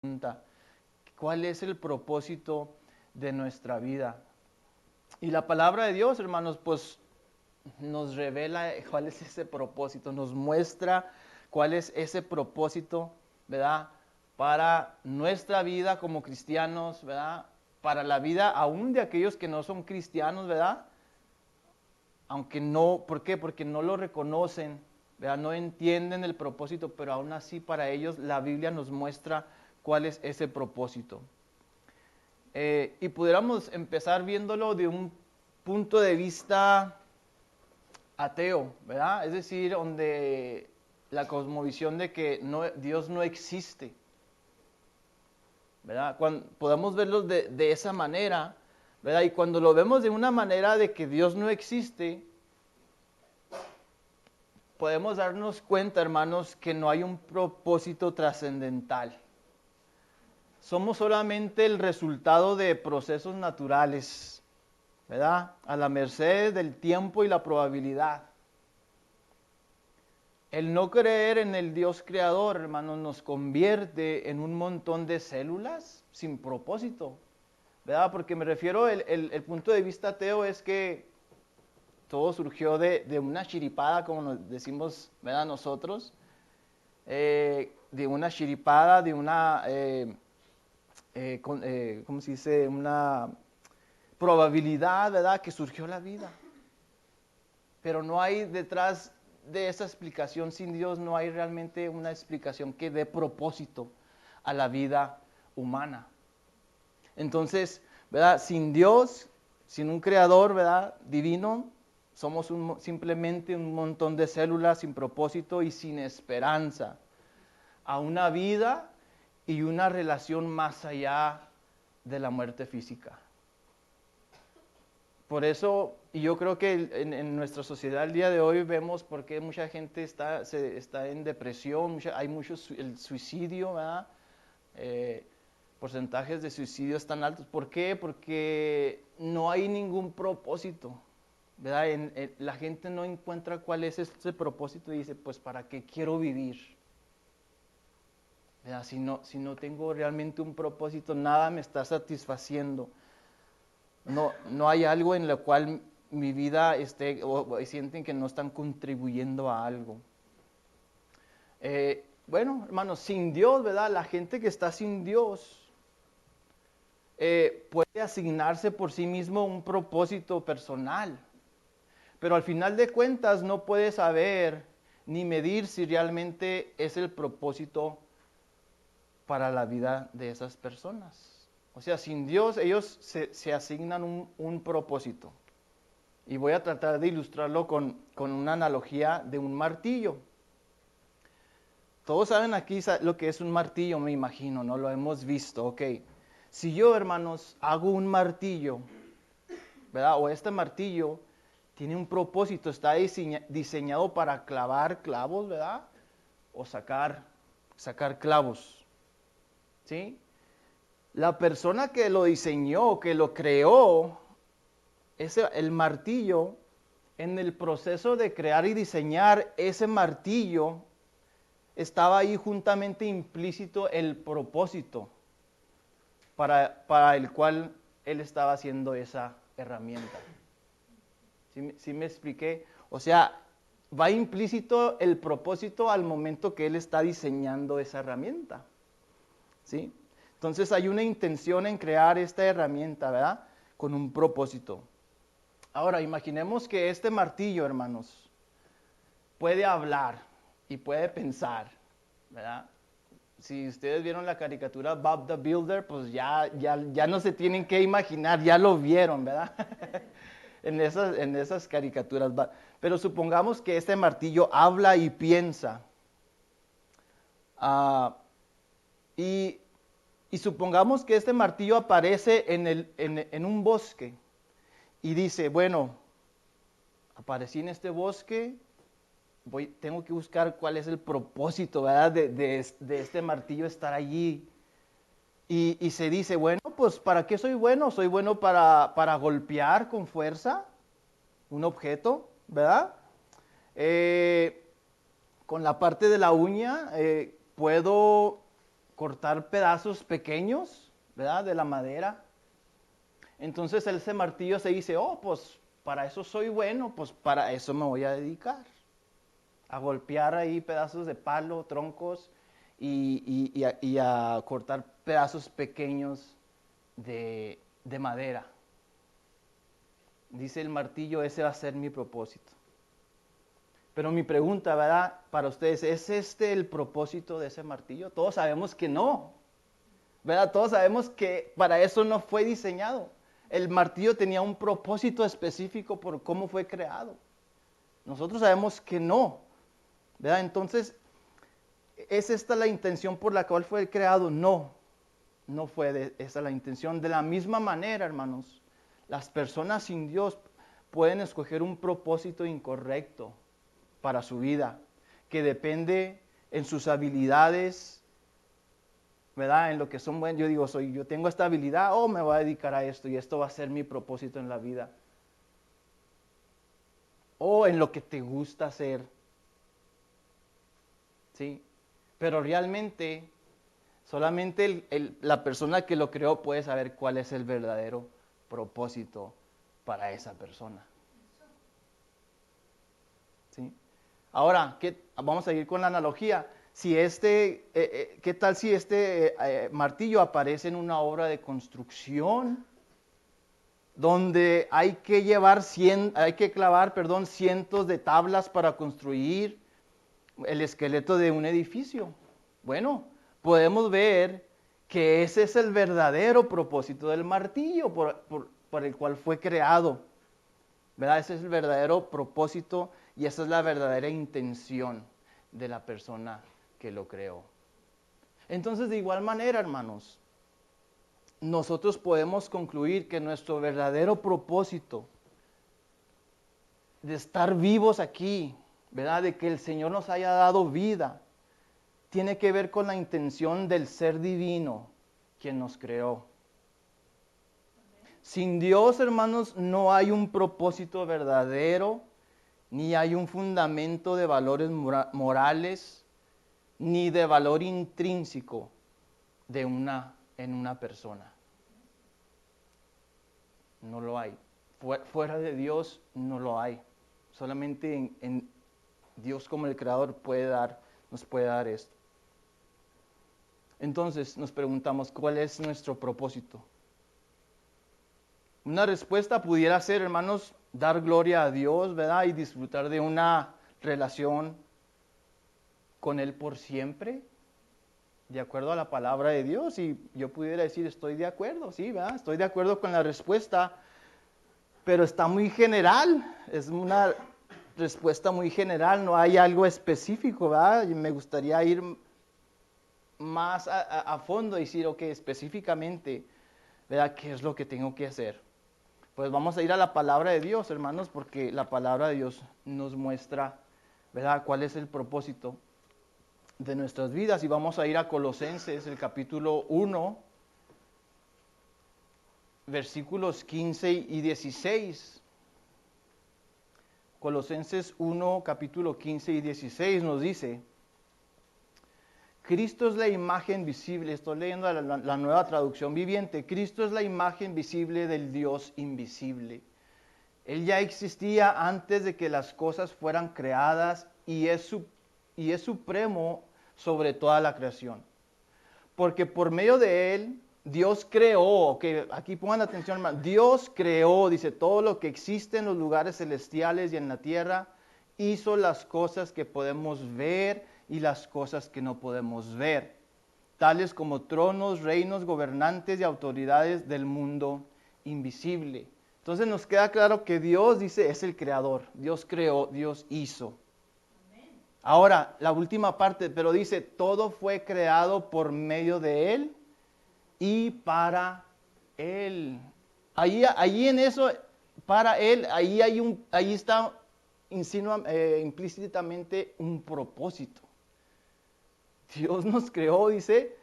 pregunta: ¿cuál es el propósito de nuestra vida? Y la palabra de Dios, hermanos, pues nos revela cuál es ese propósito, nos muestra cuál es ese propósito, ¿verdad? Para nuestra vida como cristianos, ¿verdad? Para la vida aún de aquellos que no son cristianos, ¿verdad? Aunque no, ¿por qué? Porque no lo reconocen, ¿verdad? No entienden el propósito, pero aún así para ellos la Biblia nos muestra cuál es ese propósito. Y pudiéramos empezar viéndolo de un punto de vista ateo, ¿verdad? Es decir, donde la cosmovisión de que Dios no existe, ¿verdad? Podemos verlo de esa manera, ¿verdad? Y cuando lo vemos de una manera de que Dios no existe, podemos darnos cuenta, hermanos, que no hay un propósito trascendental. Somos solamente el resultado de procesos naturales, ¿verdad? A la merced del tiempo y la probabilidad. El no creer en el Dios creador, hermanos, nos convierte en un montón de células sin propósito, ¿verdad? Porque me refiero, el punto de vista ateo es que todo surgió de una chiripada, como nos decimos, ¿verdad? Nosotros, de una chiripada, de una, ¿cómo se dice? Una probabilidad, ¿verdad? Que surgió la vida. Pero no hay detrás de esa explicación, sin Dios no hay realmente una explicación que dé propósito a la vida humana. Entonces, ¿verdad? Sin Dios, sin un creador, ¿verdad? Divino, somos simplemente un montón de células sin propósito y sin esperanza a una vida y una relación más allá de la muerte física. Por eso, y yo creo que en nuestra sociedad el día de hoy vemos por qué mucha gente está en depresión, hay mucho el suicidio, ¿verdad? Porcentajes de suicidio están altos. ¿Por qué? Porque no hay ningún propósito, ¿verdad? La gente no encuentra cuál es ese propósito y dice, pues, ¿para qué quiero vivir? ¿Verdad? Si no tengo realmente un propósito, nada me está satisfaciendo. No hay algo en lo cual mi vida esté, o sienten que no están contribuyendo a algo. Bueno, hermanos, sin Dios, ¿verdad? La gente que está sin Dios puede asignarse por sí mismo un propósito personal, pero al final de cuentas no puede saber ni medir si realmente es el propósito para la vida de esas personas. O sea, sin Dios ellos se asignan un propósito. Y voy a tratar de ilustrarlo con una analogía de un martillo. Todos saben aquí lo que es un martillo, me imagino, ¿no? Lo hemos visto, ok. Si yo, hermanos, hago un martillo, ¿verdad? O este martillo tiene un propósito, está diseñado para clavar clavos, ¿verdad? O sacar clavos, ¿sí? La persona que lo diseñó, que lo creó, el martillo, en el proceso de crear y diseñar ese martillo, estaba ahí juntamente implícito el propósito para el cual él estaba haciendo esa herramienta. ¿Sí me expliqué? O sea, va implícito el propósito al momento que él está diseñando esa herramienta. ¿Sí? Entonces hay una intención en crear esta herramienta, ¿verdad? Con un propósito. Ahora, imaginemos que este martillo, hermanos, puede hablar y puede pensar, ¿verdad? Si ustedes vieron la caricatura Bob the Builder, pues ya no se tienen que imaginar, ya lo vieron, ¿verdad? en esas caricaturas. Pero supongamos que este martillo habla y piensa. Uh, y, y supongamos que este martillo aparece en un bosque y dice, bueno, aparecí en este bosque, tengo que buscar cuál es el propósito, ¿verdad? De este martillo estar allí. Y se dice, bueno, pues ¿para qué soy bueno? Soy bueno para golpear con fuerza un objeto, ¿verdad? Con la parte de la uña puedo cortar pedazos pequeños, ¿verdad? De la madera. Entonces ese martillo se dice, oh, pues para eso soy bueno, pues para eso me voy a dedicar. A golpear ahí pedazos de palo, troncos y a cortar pedazos pequeños de madera. Dice el martillo, ese va a ser mi propósito. Pero mi pregunta, ¿verdad? Para ustedes, ¿es este el propósito de ese martillo? Todos sabemos que no, ¿verdad? Todos sabemos que para eso no fue diseñado. El martillo tenía un propósito específico por cómo fue creado. Nosotros sabemos que no, ¿verdad? Entonces, ¿es esta la intención por la cual fue creado? No, no fue esa la intención. De la misma manera, hermanos, las personas sin Dios pueden escoger un propósito incorrecto para su vida, que depende en sus habilidades, ¿verdad? En lo que son buenos. Yo digo, yo tengo esta habilidad, me voy a dedicar a esto y esto va a ser mi propósito en la vida. O en lo que te gusta hacer. ¿Sí? Pero realmente, solamente la persona que lo creó puede saber cuál es el verdadero propósito para esa persona. ¿Sí? Ahora, vamos a ir con la analogía. Si ¿qué tal si este martillo aparece en una obra de construcción donde hay que clavar, cientos de tablas para construir el esqueleto de un edificio? Bueno, podemos ver que ese es el verdadero propósito del martillo por el cual fue creado, ¿verdad? Ese es el verdadero propósito y esa es la verdadera intención de la persona que lo creó. Entonces, de igual manera, hermanos, nosotros podemos concluir que nuestro verdadero propósito de estar vivos aquí, ¿verdad? De que el Señor nos haya dado vida, tiene que ver con la intención del ser divino quien nos creó. Sin Dios, hermanos, no hay un propósito verdadero, ni hay un fundamento de valores morales, ni de valor intrínseco en una persona. No lo hay. Fuera de Dios no lo hay. Solamente en Dios como el Creador nos puede dar esto. Entonces nos preguntamos, ¿cuál es nuestro propósito? Una respuesta pudiera ser, hermanos, dar gloria a Dios, ¿verdad? Y disfrutar de una relación con Él por siempre, de acuerdo a la palabra de Dios. Y yo pudiera decir, estoy de acuerdo, sí, ¿verdad? Estoy de acuerdo con la respuesta, pero está muy general, es una respuesta muy general, no hay algo específico, ¿verdad? Y me gustaría ir más a fondo y decir, ok, específicamente, ¿verdad? ¿Qué es lo que tengo que hacer? Pues vamos a ir a la palabra de Dios, hermanos, porque la palabra de Dios nos muestra, ¿verdad?, cuál es el propósito de nuestras vidas. Y vamos a ir a Colosenses, el capítulo 1, versículos 15 y 16. Colosenses 1, capítulo 15 y 16 nos dice: Cristo es la imagen visible, estoy leyendo la nueva traducción viviente. Cristo es la imagen visible del Dios invisible. Él ya existía antes de que las cosas fueran creadas y es supremo sobre toda la creación. Porque por medio de Él, Dios creó, que aquí pongan atención, hermano, Dios creó, dice, todo lo que existe en los lugares celestiales y en la tierra, hizo las cosas que podemos ver y las cosas que no podemos ver, tales como tronos, reinos, gobernantes y autoridades del mundo invisible. Entonces nos queda claro que Dios, dice, es el creador. Dios creó, Dios hizo. Ahora, la última parte, pero dice, todo fue creado por medio de Él y para Él. Ahí en eso, para Él, ahí está implícitamente un propósito. Dios nos creó, dice,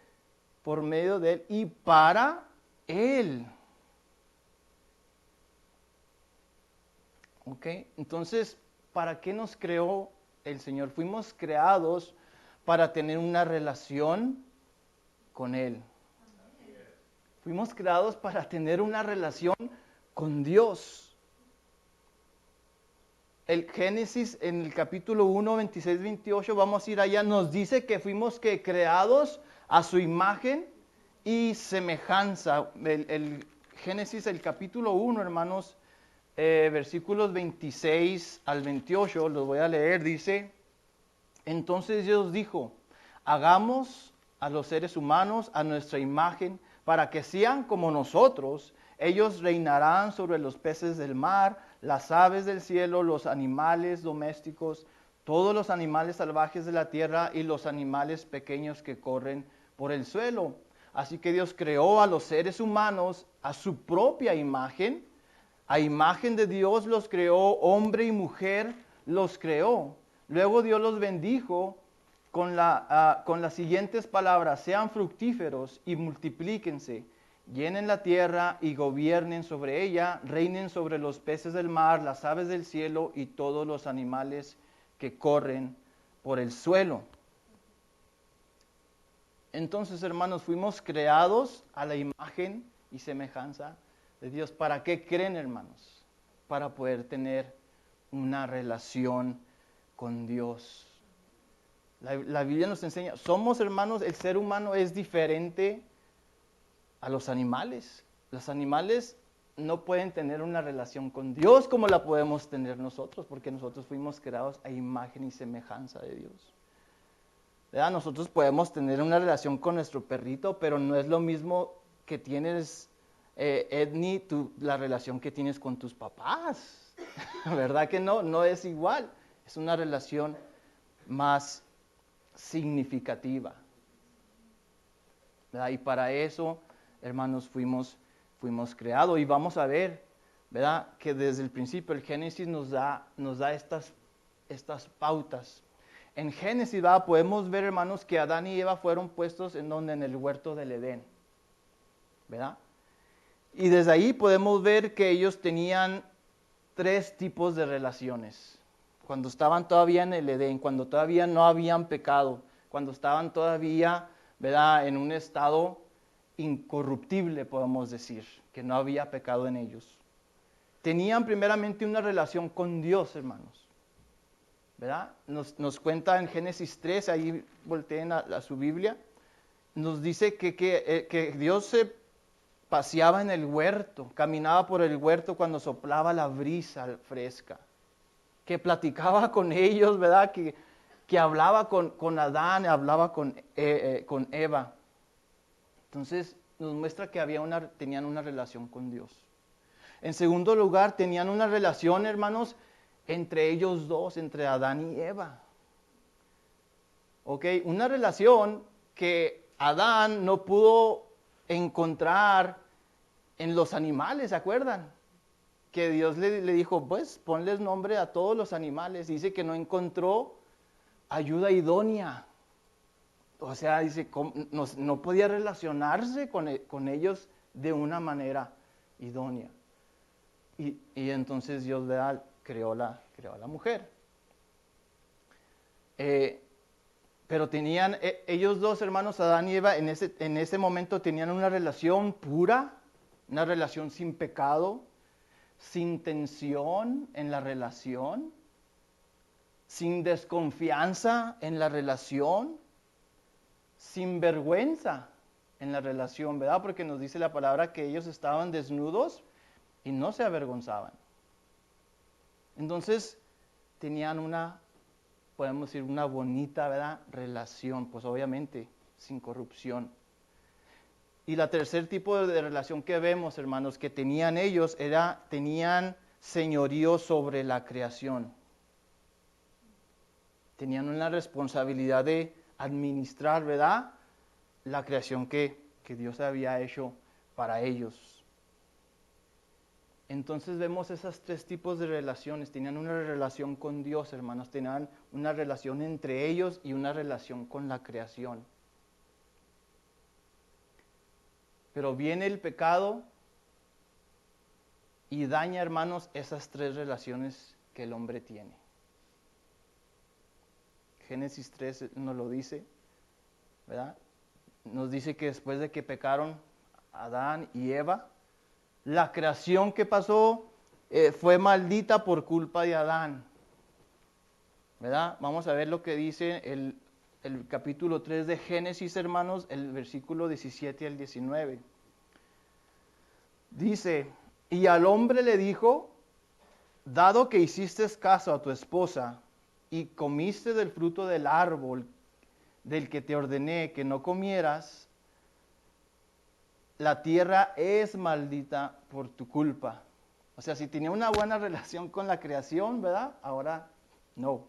por medio de Él y para Él. ¿Ok? Entonces, ¿para qué nos creó el Señor? Fuimos creados para tener una relación con Él. Fuimos creados para tener una relación con Dios. El Génesis en el capítulo 1, 26, 28, vamos a ir allá, nos dice que fuimos creados a su imagen y semejanza. El Génesis, el capítulo 1, hermanos, versículos 26 al 28, los voy a leer, dice: entonces Dios dijo, hagamos a los seres humanos a nuestra imagen, para que sean como nosotros. Ellos reinarán sobre los peces del mar, las aves del cielo, los animales domésticos, todos los animales salvajes de la tierra y los animales pequeños que corren por el suelo. Así que Dios creó a los seres humanos a su propia imagen. A imagen de Dios los creó, hombre y mujer los creó. Luego Dios los bendijo con las siguientes palabras: sean fructíferos y multiplíquense, llenen la tierra y gobiernen sobre ella, reinen sobre los peces del mar, las aves del cielo y todos los animales que corren por el suelo. Entonces, hermanos, fuimos creados a la imagen y semejanza de Dios. ¿Para qué creen, hermanos? Para poder tener una relación con Dios. La Biblia nos enseña, somos, hermanos, el ser humano es diferente a los animales. Los animales no pueden tener una relación con Dios como la podemos tener nosotros, porque nosotros fuimos creados a imagen y semejanza de Dios. ¿Verdad? Nosotros podemos tener una relación con nuestro perrito, pero no es lo mismo que tienes, Edney, la relación que tienes con tus papás. ¿Verdad que no? No es igual. Es una relación más significativa. ¿Verdad? Y para eso, hermanos, fuimos creados. Y vamos a ver, ¿verdad?, que desde el principio el Génesis nos da estas pautas. En Génesis, ¿verdad?, podemos ver, hermanos, que Adán y Eva fueron puestos en el huerto del Edén, ¿verdad? Y desde ahí podemos ver que ellos tenían 3 tipos de relaciones. Cuando estaban todavía en el Edén, cuando todavía no habían pecado, cuando estaban todavía, ¿verdad?, en un estado incorruptible, podemos decir, que no había pecado en ellos. Tenían primeramente una relación con Dios, hermanos. ¿Verdad? Nos cuenta en Génesis 3, ahí volteen a su Biblia, nos dice que Dios se paseaba en el huerto, caminaba por el huerto cuando soplaba la brisa fresca, que platicaba con ellos, ¿verdad? Que hablaba con Adán, hablaba con Eva. Entonces nos muestra que tenían una relación con Dios. En segundo lugar, tenían una relación, hermanos, entre ellos dos, entre Adán y Eva. ¿Ok? Una relación que Adán no pudo encontrar en los animales, ¿se acuerdan? Que Dios le dijo, pues ponles nombre a todos los animales. Dice que no encontró ayuda idónea. O sea, dice, no podía relacionarse con ellos de una manera idónea. Y entonces Dios, ¿verdad?, creó la mujer. Pero tenían, ellos dos hermanos, Adán y Eva, en ese momento tenían una relación pura, una relación sin pecado, sin tensión en la relación, sin desconfianza en la relación, sin vergüenza en la relación, ¿verdad? Porque nos dice la palabra que ellos estaban desnudos y no se avergonzaban. Entonces, tenían podemos decir, una bonita, ¿verdad?, relación, pues obviamente sin corrupción. Y la tercer tipo de relación que vemos, hermanos, que tenían ellos, tenían señorío sobre la creación. Tenían una responsabilidad de administrar, ¿verdad?, la creación que Dios había hecho para ellos. Entonces vemos esos 3 tipos de relaciones. Tenían una relación con Dios, hermanos. Tenían una relación entre ellos y una relación con la creación. Pero viene el pecado y daña, hermanos, esas 3 relaciones que el hombre tiene. Génesis 3 nos lo dice, ¿verdad? nos dice que después de que pecaron Adán y Eva, la creación que pasó fue maldita por culpa de Adán. ¿Verdad? Vamos a ver lo que dice el capítulo 3 de Génesis, hermanos, el versículo 17 al 19. Dice, y al hombre le dijo, dado que hiciste caso a tu esposa y comiste del fruto del árbol del que te ordené que no comieras, la tierra es maldita por tu culpa. O sea, si tenía una buena relación con la creación, ¿verdad? Ahora no.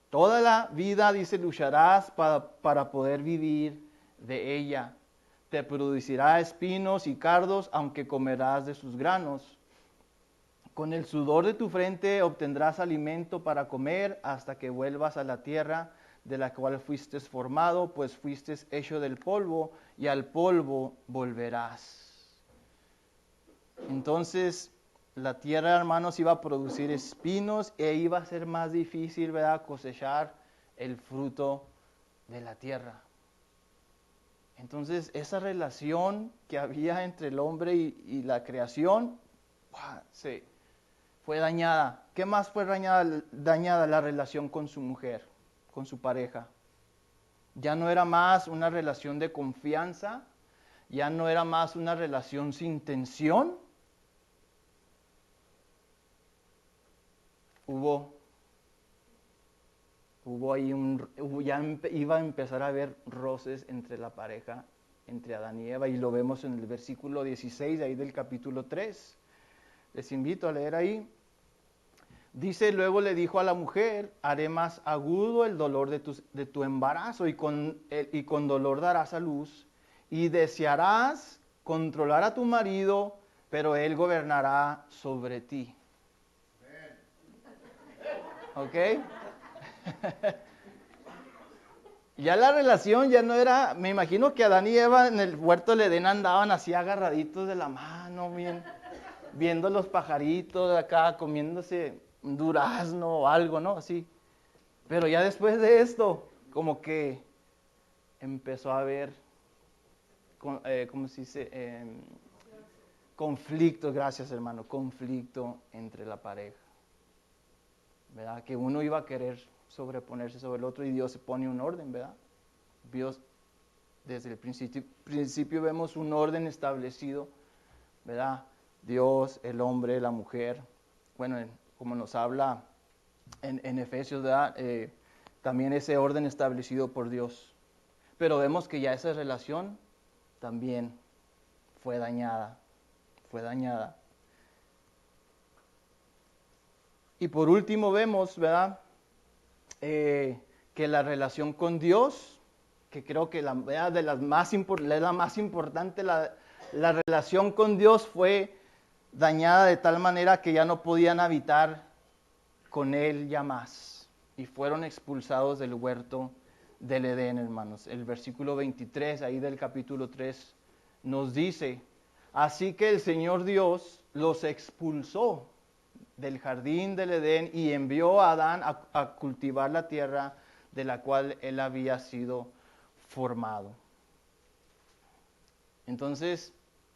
Toda la vida, dice, lucharás para poder vivir de ella. Te producirá espinos y cardos, aunque comerás de sus granos. Con el sudor de tu frente obtendrás alimento para comer hasta que vuelvas a la tierra de la cual fuiste formado, pues fuiste hecho del polvo y al polvo volverás. Entonces, la tierra, hermanos, iba a producir espinos e iba a ser más difícil, ¿verdad?, cosechar el fruto de la tierra. Entonces, esa relación que había entre el hombre y la creación, fue dañada. ¿Qué más fue dañada? La relación con su mujer, con su pareja. Ya no era más una relación de confianza, ya no era más una relación sin tensión. Hubo ahí iba a empezar a haber roces entre la pareja, entre Adán y Eva, y lo vemos en el versículo 16 ahí del capítulo 3. Les invito a leer ahí. Dice, luego le dijo a la mujer, haré más agudo el dolor de tu embarazo y con dolor darás a luz y desearás controlar a tu marido, pero él gobernará sobre ti. ¿Ok? Ya la relación ya no era, me imagino que Adán y Eva en el huerto del Edén andaban así agarraditos de la mano, bien, viendo los pajaritos de acá, comiéndose un durazno o algo, ¿no? Así. Pero ya después de esto, como que empezó a haber, ¿cómo se dice? Conflicto, gracias hermano, conflicto entre la pareja. ¿Verdad? Que uno iba a querer sobreponerse sobre el otro y Dios se pone un orden, ¿verdad? Dios, desde el principio vemos un orden establecido, ¿verdad? Dios, el hombre, la mujer. Bueno, como nos habla en Efesios, ¿verdad? También ese orden establecido por Dios. Pero vemos que ya esa relación también fue dañada. Y por último vemos, ¿verdad? Que la relación con Dios, que creo que es la más importante, la relación con Dios fue dañada de tal manera que ya no podían habitar con Él ya más. Y fueron expulsados del huerto del Edén, hermanos. El versículo 23, ahí del capítulo 3, nos dice, así que el Señor Dios los expulsó del jardín del Edén y envió a Adán a cultivar la tierra de la cual él había sido formado. Entonces,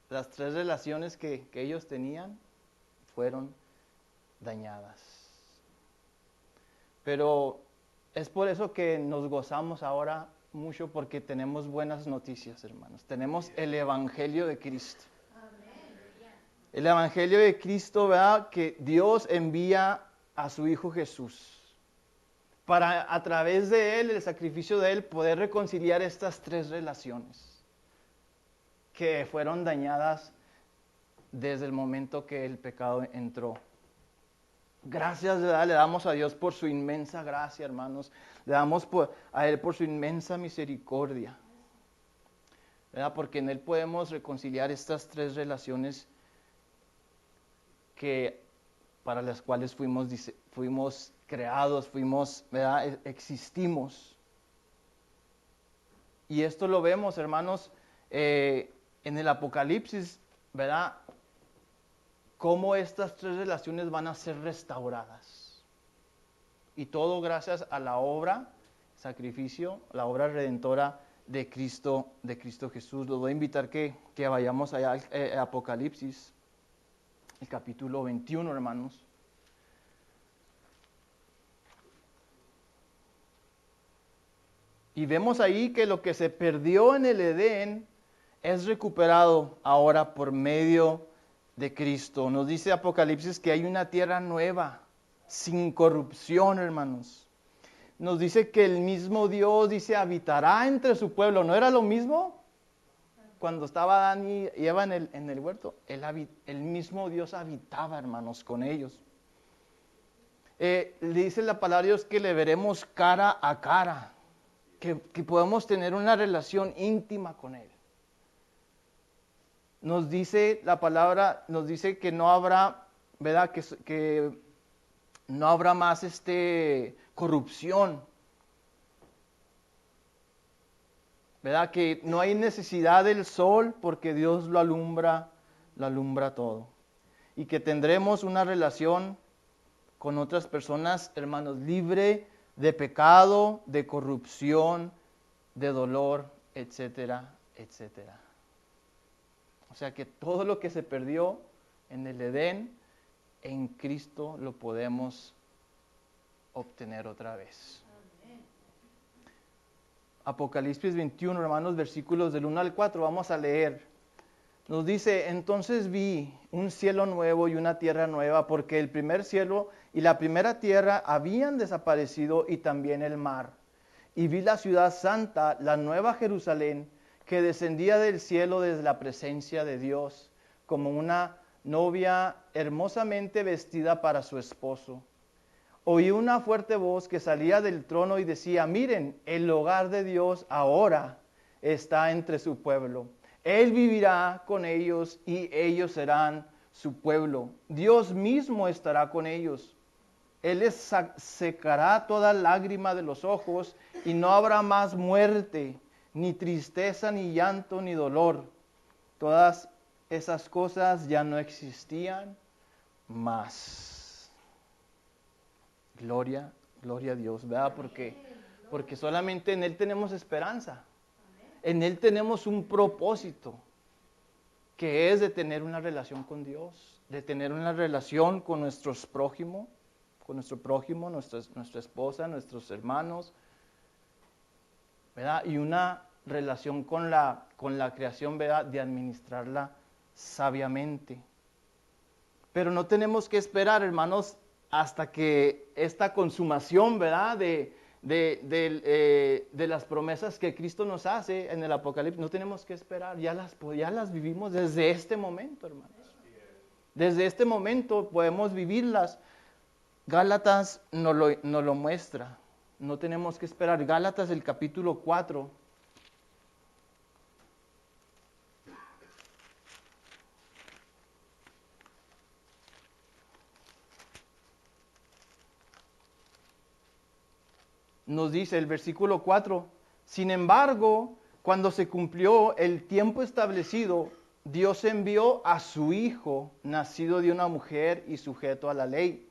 las tres relaciones que ellos tenían fueron dañadas. Pero es por eso que nos gozamos ahora mucho, porque tenemos buenas noticias, hermanos. Tenemos el Evangelio de Cristo. El Evangelio de Cristo, ¿verdad? Que Dios envía a su Hijo Jesús para, a través de Él, el sacrificio de Él, poder reconciliar estas tres relaciones que fueron dañadas desde el momento que el pecado entró. Gracias, ¿verdad? Le damos a Dios por su inmensa gracia, hermanos. Le damos a Él por su inmensa misericordia, ¿verdad? Porque en Él podemos reconciliar estas tres relaciones para las cuales fuimos creados, ¿verdad? Existimos. Y esto lo vemos, hermanos, en el Apocalipsis, ¿verdad? Cómo estas tres relaciones van a ser restauradas. Y todo gracias a la obra, sacrificio, la obra redentora de Cristo Jesús. Los voy a invitar que vayamos allá a Apocalipsis, el capítulo 21, hermanos. Y vemos ahí que lo que se perdió en el Edén es recuperado ahora por medio de Cristo. Nos dice Apocalipsis que hay una tierra nueva, sin corrupción, hermanos. Nos dice que el mismo Dios, dice, habitará entre su pueblo. ¿No era lo mismo? Cuando estaba Adán y Eva en el huerto, el mismo Dios habitaba, hermanos, con ellos. Le dice la palabra de Dios que le veremos cara a cara, que podemos tener una relación íntima con Él. Nos dice la palabra, nos dice que no habrá, ¿verdad? Que no habrá más corrupción. ¿Verdad? Que no hay necesidad del sol porque Dios lo alumbra todo. Y que tendremos una relación con otras personas, hermanos, libre de pecado, de corrupción, de dolor, etcétera, etcétera. O sea que todo lo que se perdió en el Edén, en Cristo lo podemos obtener otra vez. Apocalipsis 21, hermanos, versículos del 1 al 4, vamos a leer. Nos dice, entonces vi un cielo nuevo y una tierra nueva, porque el primer cielo y la primera tierra habían desaparecido y también el mar. Y vi la ciudad santa, la nueva Jerusalén, que descendía del cielo desde la presencia de Dios, como una novia hermosamente vestida para su esposo. Oí una fuerte voz que salía del trono y decía, miren, el hogar de Dios ahora está entre su pueblo. Él vivirá con ellos y ellos serán su pueblo. Dios mismo estará con ellos. Él les secará toda lágrima de los ojos y no habrá más muerte, ni tristeza, ni llanto, ni dolor. Todas esas cosas ya no existían más. Gloria a Dios, ¿verdad? Porque solamente en Él tenemos esperanza. En Él tenemos un propósito, que es de tener una relación con Dios, de tener una relación con nuestro prójimo, nuestra esposa, nuestros hermanos, ¿verdad? Y una relación con la creación, ¿verdad? De administrarla sabiamente. Pero no tenemos que esperar, hermanos, hasta que esta consumación, ¿verdad? De las promesas que Cristo nos hace en el Apocalipsis, no tenemos que esperar, ya las vivimos desde este momento, hermanos. Desde este momento podemos vivirlas. Gálatas nos lo muestra, no tenemos que esperar. Gálatas, el capítulo 4. Nos dice el versículo 4, sin embargo, cuando se cumplió el tiempo establecido, Dios envió a su Hijo, nacido de una mujer y sujeto a la ley.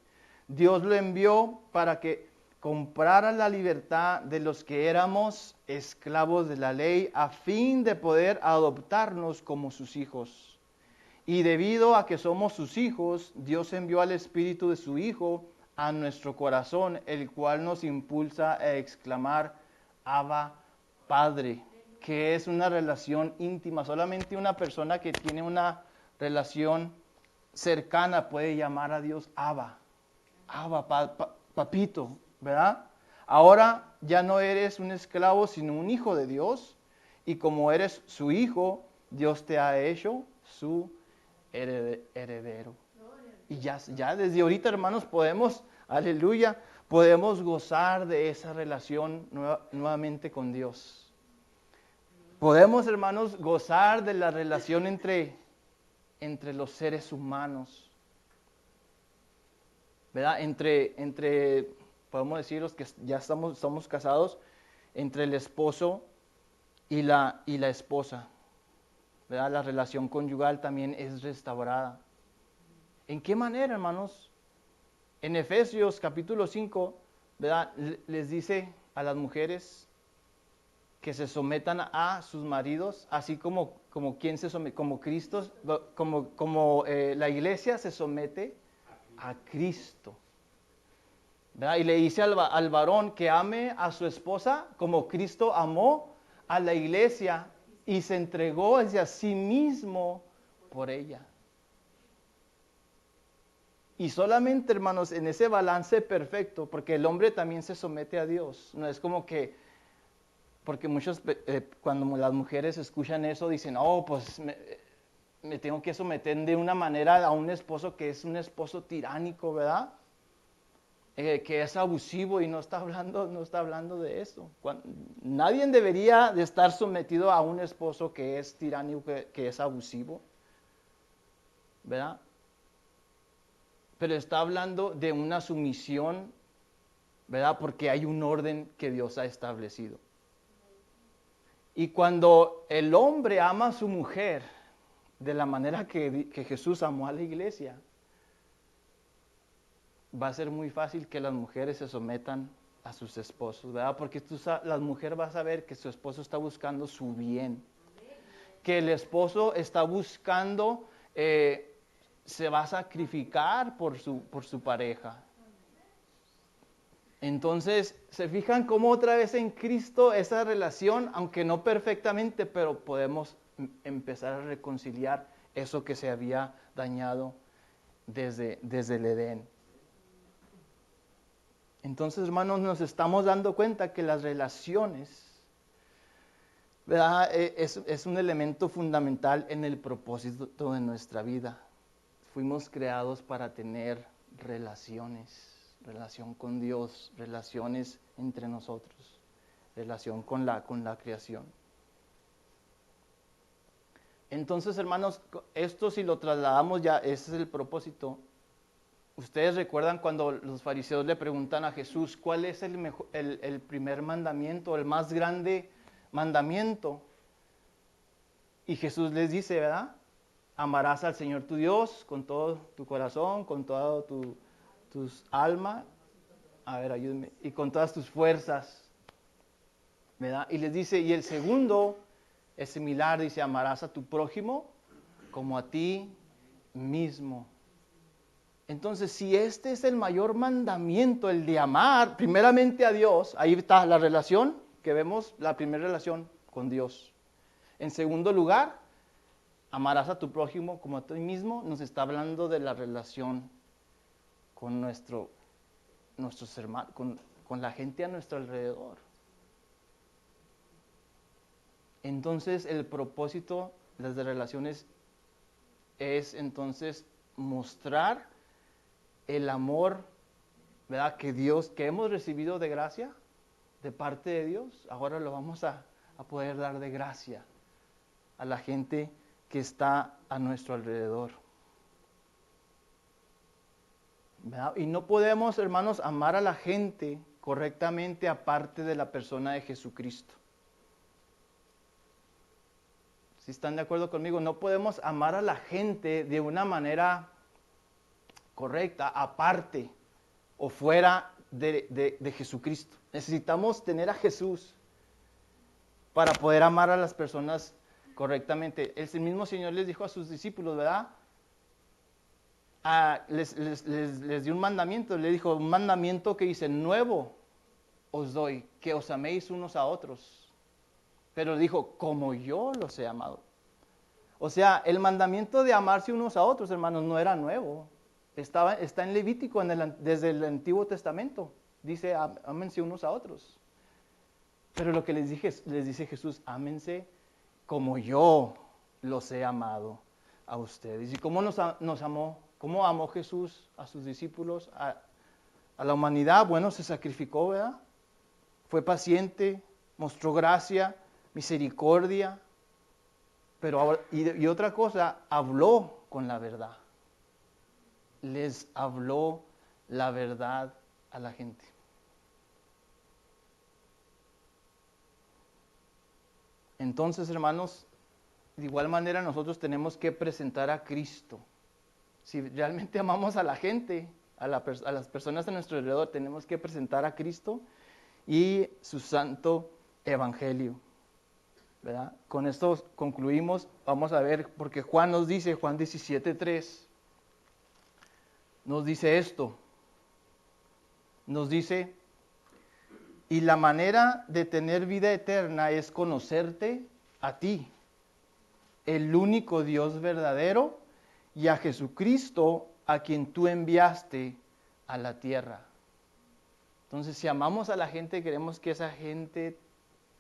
Dios lo envió para que comprara la libertad de los que éramos esclavos de la ley, a fin de poder adoptarnos como sus hijos. Y debido a que somos sus hijos, Dios envió al Espíritu de su Hijo a nuestro corazón, el cual nos impulsa a exclamar, Abba, Padre, que es una relación íntima. Solamente una persona que tiene una relación cercana puede llamar a Dios Abba, papito, ¿verdad? Ahora ya no eres un esclavo, sino un hijo de Dios, y como eres su hijo, Dios te ha hecho su heredero. Y ya desde ahorita, hermanos, podemos, aleluya, podemos gozar de esa relación nuevamente con Dios. Podemos, hermanos, gozar de la relación entre los seres humanos, ¿verdad? Entre podemos decir los que ya estamos casados, entre el esposo y la esposa, ¿verdad? La relación conyugal también es restaurada. ¿En qué manera, hermanos? En Efesios capítulo 5, ¿verdad? Les dice a las mujeres que se sometan a sus maridos, así como quien se somete, como Cristo, la iglesia se somete a Cristo. ¿Verdad? Y le dice al varón que ame a su esposa como Cristo amó a la iglesia y se entregó hacia sí mismo por ella. Y solamente, hermanos, en ese balance perfecto, porque el hombre también se somete a Dios. No es como que, porque muchos, cuando las mujeres escuchan eso, dicen, oh, pues me tengo que someter de una manera a un esposo que es un esposo tiránico, ¿verdad? Que es abusivo, y no está hablando de eso. Nadie debería de estar sometido a un esposo que es tiránico, que es abusivo, ¿verdad? Pero está hablando de una sumisión, ¿verdad? Porque hay un orden que Dios ha establecido. Y cuando el hombre ama a su mujer de la manera que Jesús amó a la iglesia, va a ser muy fácil que las mujeres se sometan a sus esposos, ¿verdad? Porque la mujer va a saber que su esposo está buscando su bien, que el esposo está buscando, se va a sacrificar por su pareja. Entonces, ¿se fijan cómo otra vez en Cristo esa relación, aunque no perfectamente, pero podemos empezar a reconciliar eso que se había dañado desde el Edén? Entonces, hermanos, nos estamos dando cuenta que las relaciones, ¿verdad? Es un elemento fundamental en el propósito de nuestra vida. Fuimos creados para tener relaciones, relación con Dios, relaciones entre nosotros, relación con la creación. Entonces, hermanos, esto si lo trasladamos ya, ese es el propósito. Ustedes recuerdan cuando los fariseos le preguntan a Jesús, ¿cuál es el primer mandamiento, el más grande mandamiento? Y Jesús les dice, ¿verdad? Amarás al Señor tu Dios con todo tu corazón, con toda tus alma, a ver, ayúdenme, y con todas tus fuerzas, ¿verdad? Y les dice, y el segundo es similar, dice, amarás a tu prójimo como a ti mismo. Entonces, si este es el mayor mandamiento, el de amar primeramente a Dios, ahí está la relación que vemos, la primera relación con Dios. En segundo lugar, amarás a tu prójimo como a ti mismo, nos está hablando de la relación con nuestros hermanos, con la gente a nuestro alrededor. Entonces, el propósito de las relaciones es entonces mostrar el amor, ¿verdad? Que hemos recibido de gracia, de parte de Dios. Ahora lo vamos a poder dar de gracia a la gente que está a nuestro alrededor, ¿verdad? Y no podemos, hermanos, amar a la gente correctamente aparte de la persona de Jesucristo. ¿Sí están de acuerdo conmigo? No podemos amar a la gente de una manera correcta, aparte o fuera de Jesucristo. Necesitamos tener a Jesús para poder amar a las personas correctamente. El mismo Señor les dijo a sus discípulos, ¿verdad? Les dio un mandamiento, le dijo, un mandamiento que dice, nuevo os doy, que os améis unos a otros. Pero dijo, como yo los he amado. O sea, el mandamiento de amarse unos a otros, hermanos, no era nuevo. Está en Levítico desde el Antiguo Testamento. Dice, ámense unos a otros. Pero lo que les dice Jesús, ámense como yo los he amado a ustedes. ¿Y cómo nos amó? ¿Cómo amó Jesús a sus discípulos, a la humanidad? Bueno, se sacrificó, ¿verdad? Fue paciente, mostró gracia, misericordia. Pero y otra cosa, habló con la verdad. Les habló la verdad a la gente. Entonces, hermanos, de igual manera nosotros tenemos que presentar a Cristo. Si realmente amamos a la gente, a las personas a nuestro alrededor, tenemos que presentar a Cristo y su santo evangelio. ¿verdad? Con esto concluimos. Vamos a ver, porque Juan nos dice, Juan 17:3, nos dice esto. Nos dice, y la manera de tener vida eterna es conocerte a ti, el único Dios verdadero, y a Jesucristo, a quien tú enviaste a la tierra. Entonces, si amamos a la gente, queremos que esa gente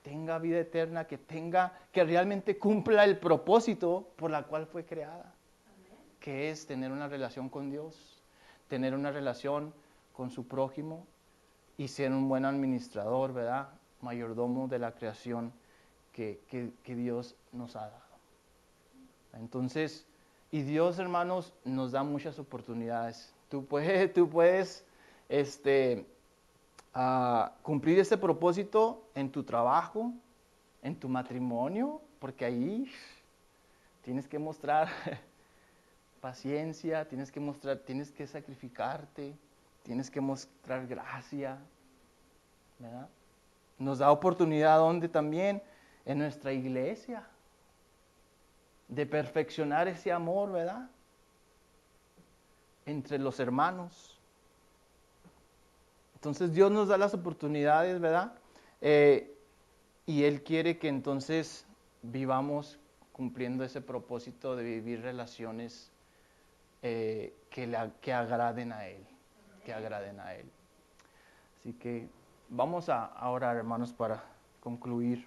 tenga vida eterna, que realmente cumpla el propósito por la cual fue creada, que es tener una relación con Dios, tener una relación con su prójimo y ser un buen administrador, ¿verdad? Mayordomo de la creación que Dios nos ha dado. Entonces, y Dios, hermanos, nos da muchas oportunidades. Tú puedes cumplir este propósito en tu trabajo, en tu matrimonio, porque ahí tienes que mostrar paciencia, tienes que sacrificarte, tienes que mostrar gracia, ¿verdad? Nos da oportunidad donde también en nuestra iglesia de perfeccionar ese amor, ¿verdad? Entre los hermanos. Entonces Dios nos da las oportunidades, ¿verdad? Y Él quiere que entonces vivamos cumpliendo ese propósito de vivir relaciones que agraden a Él, que agraden a Él. Así que vamos a orar, hermanos, para concluir.